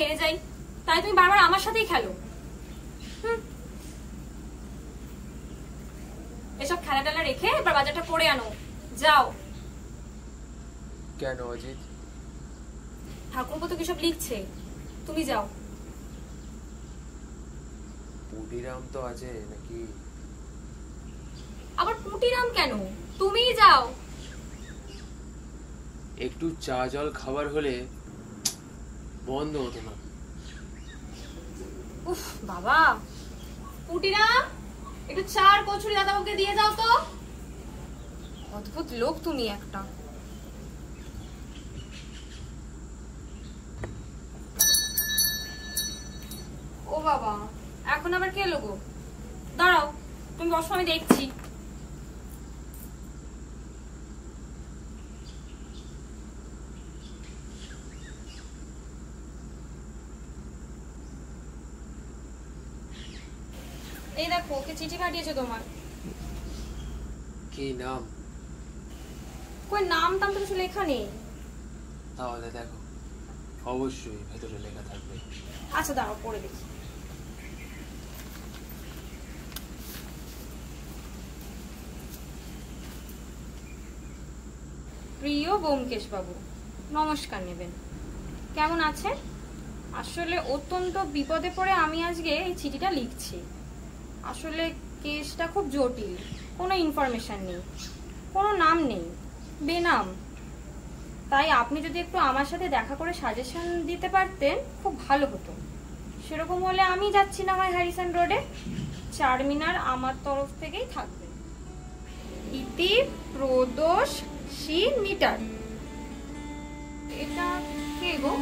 হেরে যাই, তাই তুমি বারবার আমার সাথেই খেলো। এসব খেলা টেলা রেখে এবার বাজারটা করে আনো, যাও। কেন অজিত? ঠাকুরপো তো কিসব লিখছে, তুমি যাও। পুটিরাম তো আছে নাকি? আবার পুটিরাম কেন, তুমিই যাও। একটু চা জল খাবার হলে বন্ধ হতো না। উফ বাবা, পুটিরাম একটু চার কচুরি দাদাবাবুকে দিয়ে যাও তো। অদ্ভুত লোক তুমি একটা। ও বাবা, এখন আবার কে এলো গো? দাঁড়াও, তুমি বসো, আমি দেখছি। এই দেখো, ওকে চিঠি পাঠিয়েছে তোমার। কি নাম? কই নাম টাম তো কিছু লেখা নেই। তাহলে দেখো, অবশ্যই ভেতরে লেখা থাকবে। আচ্ছা দাঁড়াও, পড়ে দেখি। প্রিয় ব্যোমকেশ বাবু, নমস্কার নেবেন। কেমন আছেন? আসলে অত্যন্ত বিপদে পড়ে আমি আজকে এই চিঠিটা লিখছি। আসলে কেসটা খুব জটিল, কোনো ইনফরমেশন নেই, কোনো নাম নেই, বেনাম। তাই আপনি যদি একটু আমার সাথে দেখা করে সাজেশন দিতে পারতেন খুব ভালো হতো। সেরকম হলে আমি যাচ্ছি না হয় হ্যারিসন রোডে, চারমিনার আমার তরফ থেকেই থাকবে। ইতি প্রদোষ মিটার। এটা কে গো?